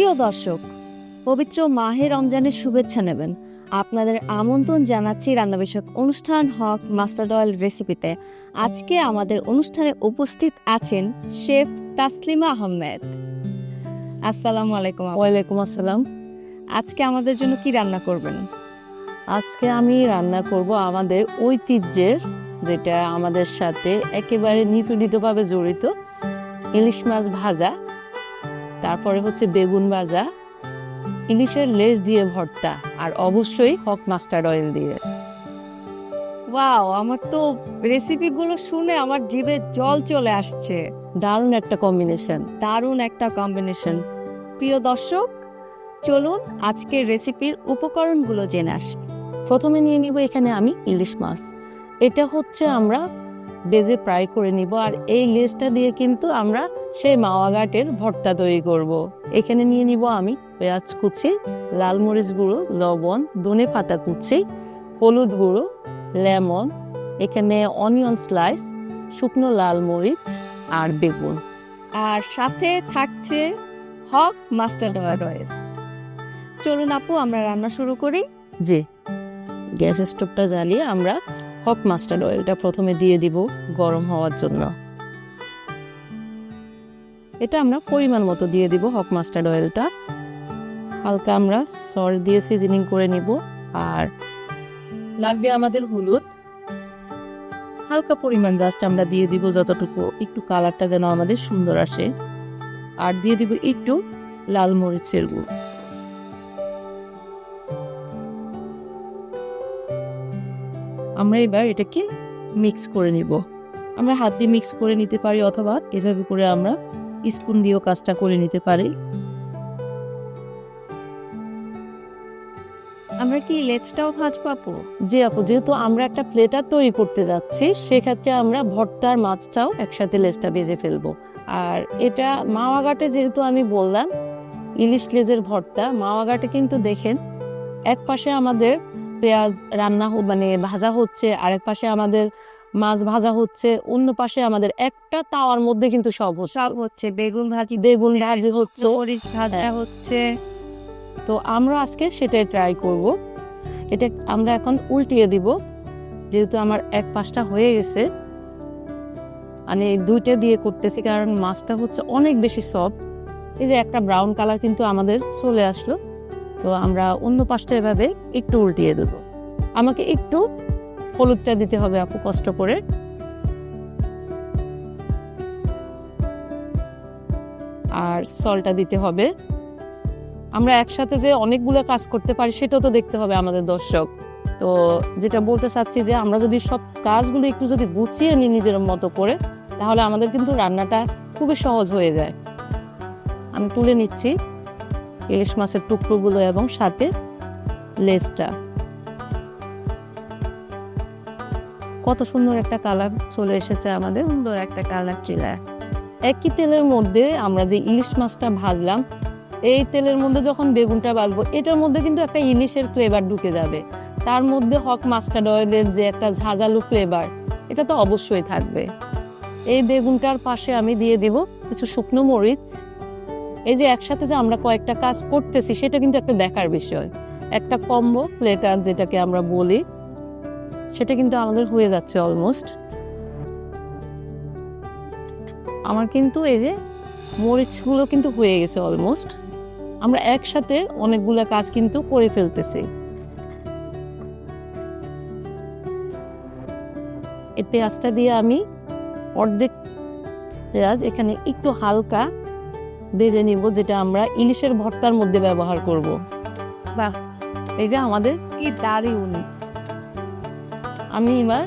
প্রিয় দর্শক, পবিত্র মাহে রমজানের শুভেচ্ছা নেবেন। আপনাদের আমন্ত্রণ জানাচ্ছি রান্না বিষয়ক অনুষ্ঠান হক মাস্টার্ড অয়েল রেসিপিতে। আজকে আমাদের অনুষ্ঠানে উপস্থিত আছেন শেফ তাসলিমা আহমেদ। আসসালামু আলাইকুম। ওয়ালাইকুম আসসালাম। আজকে আমাদের জন্য কি রান্না করবেন? আজকে আমি রান্না করব আমাদের ঐতিহ্যের, যেটা আমাদের সাথে একেবারে নিপীড়িতভাবে জড়িত, ইলিশ মাছ ভাজা, তারপরে হচ্ছে বেগুন ভাজা, ইলিশের লেজ দিয়ে ভর্তা, আর অবশ্যই হক মাস্টার্ড অয়েল দিয়ে। ওয়াও, আমার তো রেসিপিগুলো শুনে আমার জিভে জল চলে আসছে। দারুণ একটা কম্বিনেশন। দারুণ একটা কম্বিনেশন। প্রিয় দর্শক, চলুন আজকের রেসিপির উপকরণগুলো জেনে আসি। প্রথমে নিয়ে নিব এখানে আমি ইলিশ মাছ। এটা হচ্ছে আমরা বেজে ফ্রাই করে নিব, আর এই লেজটা দিয়ে কিন্তু আমরা সেই মাওয়া ঘাটের ভর্তা তৈরি করব। এখানে নিয়ে নিব আমি পেঁয়াজ কুচি, লাল মরিচ গুঁড়ো, লবণ, ধনে পাতা কুচি, হলুদ গুঁড়ো, লেমন, এখানে অনিয়ন স্লাইস, শুকনো লাল মরিচ আর বেগুন। আর সাথে থাকছে হক মাস্টার্ড অয়েল। চলুন আপু, আমরা রান্না শুরু করি। জি, গ্যাস স্টোভটা জ্বালিয়ে আমরা হক মাস্টার্ড অয়েলটা প্রথমে দিয়ে দিব গরম হওয়ার জন্য। এটা আমরা পরিমাণ মতো দিয়ে দিব হক মাস্টার্ড অয়েলটা। হালকা আমরা সল্ট দিয়ে সিজনিং করে নিব। আর লাগবে আমাদের হলুদ, হালকা পরিমাণ জাস্ট আমরা দিয়ে দিব যতটুকু, একটু কালারটা যেন আমাদের সুন্দর আসে। আর দিয়ে দিব একটু লাল মরিচের গুঁড়ো। আমরা এবার এটাকে মিক্স করে নিব। আমরা হাত দিয়ে মিক্স করে নিতে পারি, অথবা এভাবে করে আমরা স্পুন দিয়েও কাজটা করে নিতে পারি। আমরা কি লেজটাও ভাজবো আপু? জি আপু, যেহেতু আমরা একটা প্লেটার তৈরি করতে যাচ্ছি, সেক্ষেত্রে আমরা ভর্তার মাছটাও একসাথে লেজটা ভেজে ফেলবো। আর এটা মাওয়া ঘাটে, যেহেতু আমি বললাম ইলিশ লেজের ভর্তা, মাওয়া ঘাটে কিন্তু দেখেন এক পাশে আমাদের পেঁয়াজ রান্না মানে ভাজা হচ্ছে, আরেক পাশে আমাদের মাছ ভাজা হচ্ছে, অন্য পাশে আমাদের একটা তাওয়ার মধ্যে কিন্তু সব হচ্ছে বেগুন ভাজি হচ্ছে, মরিচ ভাজা হচ্ছে। তো আমরা আজকে সেটাই ট্রাই করব। এটা আমরা এখন উল্টিয়ে দিব, যেহেতু আমার এক পাশটা হয়ে গেছে। মানে দুইটা দিয়ে করতেছি কারণ মাছটা হচ্ছে অনেক বেশি সফট। এই যে একটা ব্রাউন কালার কিন্তু আমাদের চলে আসলো, তো আমরা অন্য পাশটা এভাবে একটু উল্টিয়ে দেব। আমাকে একটু হলুদটা দিতে হবে আপু, কষ্ট করে। আর সল্টটা দিতে হবে। আমরা একসাথে যে অনেকগুলো কাজ করতে পারি সেটাও তো দেখতে হবে আমাদের দর্শক। তো যেটা বলতে চাচ্ছি যে আমরা যদি সব কাজগুলো একটু যদি গুছিয়ে নিই নিজের মতো করে, তাহলে আমাদের কিন্তু রান্নাটা খুবই সহজ হয়ে যায়। আমি তুলে নিচ্ছি ইলিশ মাছের টুকরোগুলো এবং সাথে লেজটা। কত সুন্দর একটা কালার চলে এসেছে আমাদের, সুন্দর একটা কালার চিলা। একই তেলের মধ্যে আমরা যে ইলিশ মাছটা ভাজলাম, এই তেলের মধ্যে যখন বেগুনটা ভাজবো, এটার মধ্যে কিন্তু একটা ইলিশের ফ্লেভার ঢুকে যাবে। তার মধ্যে হক মাস্টার্ড অয়েলের যে একটা ঝাঁঝালো ফ্লেভার, এটা তো অবশ্যই থাকবে। এই বেগুনটার পাশে আমি দিয়ে দিব কিছু শুকনো মরিচ। এই যে একসাথে যে আমরা কয়েকটা কাজ করতেছি, সেটা কিন্তু একটা দেখার বিষয়। একটা কম্বো প্লেটার যেটাকে আমরা বলি, সেটা কিন্তু আমাদের হয়ে যাচ্ছে অলমোস্ট। আমার কিন্তু এই যে মরিচগুলো কিন্তু হয়ে গেছে অলমোস্ট। আমরা একসাথে অনেকগুলো কাজ কিন্তু করে ফেলতেছি। এই পেঁয়াজটা দিয়ে আমি অর্ধেক পেঁয়াজ এখানে একটু হালকা ভেজে নিব, যেটা আমরা ইলিশের ভর্তার মধ্যে ব্যবহার করব। বাহ, এই যে আমাদের কি দারুণ। আমি এবার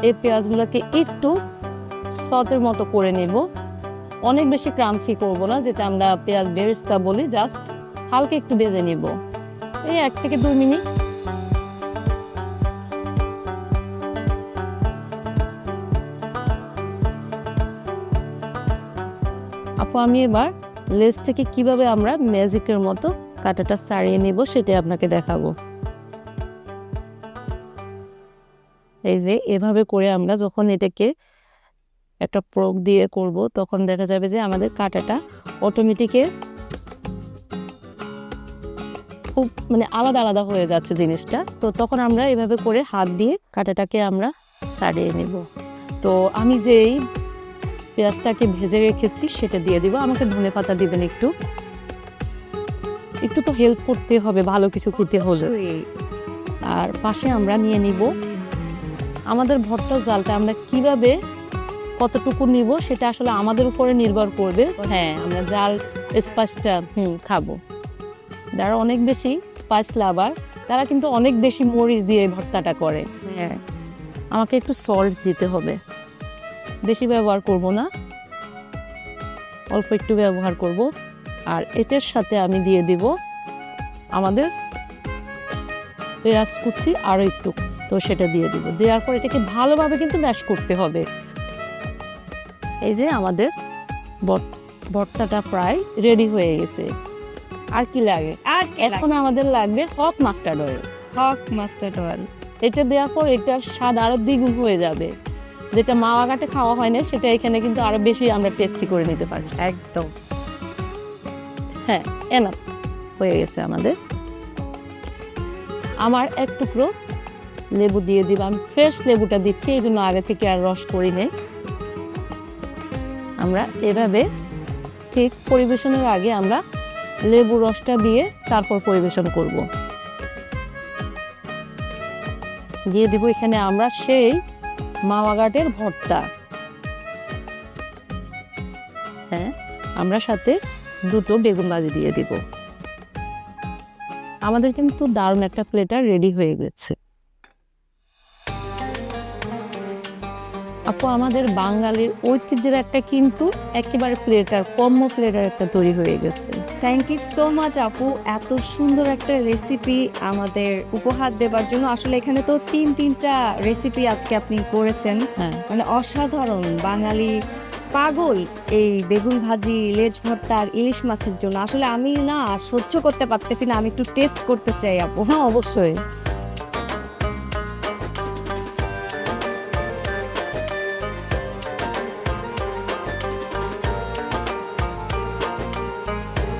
এই পেঁয়াজগুলোকে একটু সতের মতো করে নেব। অনেক বেশি ক্রাঞ্চি করব না, যেটা আমরা পেঁয়াজ বেরেস্তা বলি, জাস্ট হালকা একটু ভেজে নেব, এই 1 থেকে 2 মিনিট। আপু, আমি এবার লেজ থেকে কিভাবে আমরা ম্যাজিকের মতো কাঁটাটা ছাড়িয়ে নেব সেটাই আপনাকে দেখাবো। এই যে এভাবে করে আমরা যখন এটাকে একটা প্রোগ দিয়ে করব, তখন দেখা যাবে যে আমাদের কাঁটাটা অটোমেটিকে খুব মানে আলাদা আলাদা হয়ে যাচ্ছে জিনিসটা। তো তখন আমরা এভাবে করে হাত দিয়ে কাঁটাটাকে আমরা ছাড়িয়ে নেব। তো আমি যেই পেঁয়াজটাকে ভেজে রেখেছি সেটা দিয়ে দিব। আমাকে ধনেপাতা দিবেন একটু, একটু তো হেল্প করতে হবে, ভালো কিছু খেতে হলে। আর পাশে আমরা নিয়ে নিব আমাদের ভর্তার জালটা আমরা কিভাবে কতটুকু নিব সেটা আসলে আমাদের উপরে নির্ভর করবে। হ্যাঁ, আমরা জাল স্পাইসটা খাবো, যারা অনেক বেশি স্পাইস লাভার তারা কিন্তু অনেক বেশি মরিচ দিয়ে ভর্তাটা করে। হ্যাঁ, আমাকে একটু সল্ট দিতে হবে, বেশি ব্যবহার করব না, অল্প একটু ব্যবহার করব। আর এটার সাথে আমি দিয়ে দিব আমাদের পেঁয়াজ কুচি আরও একটু, তো সেটা দিয়ে দিব। দেওয়ার পর এটাকে ভালোভাবে কিন্তু ম্যাশ করতে হবে। এই যে আমাদের ভর্তাটা প্রায় রেডি হয়ে গেছে। আর কি লাগে? আর এখন আমাদের লাগবে হক মাস্টার্ড অয়েল। হক মাস্টার্ড অয়েল, এটা দেওয়ার পর এটার স্বাদ আরো দ্বিগুণ হয়ে যাবে। যেটা মাওয়া ঘাটে খাওয়া হয় না সেটা এখানে কিন্তু আরো বেশি আমরা টেস্টি করে নিতে পারি। একদম। হ্যাঁ, এনাফ হয়ে গেছে আমাদের। আমার এক টুকরো লেবু দিয়ে দিব। আমি ফ্রেশ লেবুটা দিচ্ছি, এই জন্য আগে থেকে আর রস করি নেই। আমরা এভাবে ঠিক পরিবেশনের আগে আমরা লেবু রসটা দিয়ে তারপর পরিবেশন করব। দিয়ে দিব এখানে আমরা সেই মাওয়া ঘাটের ভর্তা। হ্যাঁ, আমরা সাথে দুটো বেগুন ভাজি দিয়ে দিব। আমাদের কিন্তু দারুণ একটা প্লেটার রেডি হয়ে গেছে। আপু, আমাদের বাঙালির ঐতিহ্যের একটা কিন্তু একেবারে প্লেটার, কম্ম প্লেটার একটা তৈরি হয়ে গেছে। থ্যাংক ইউ সো মাচ আপু, এত সুন্দর একটা রেসিপি আমাদের উপহার দেবার জন্য। আসলে এখানে তো তিনটা রেসিপি আজকে আপনি করেছেন, হ্যাঁ, মানে অসাধারণ। বাঙালি পাগল এই বেগুন ভাজি, লেজ ভর্তা আর ইলিশ মাছের জন্য। আসলে আমি না সহ্য করতে পারতেছি না, আমি একটু টেস্ট করতে চাই আপু। হ্যাঁ অবশ্যই।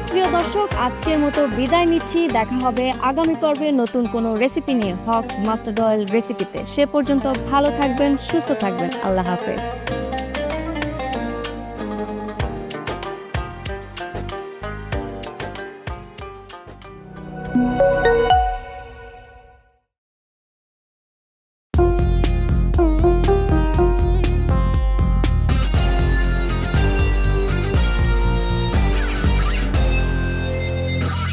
প্রিয় দর্শক, আজকের মতো বিদায় নিচ্ছি। দেখা হবে আগামী পর্বে নতুন কোনো রেসিপি নিয়ে, হক মাস্টার্ড অয়েল রেসিপিতে। সে পর্যন্ত ভালো থাকবেন, সুস্থ থাকবেন। আল্লাহ হাফেজ।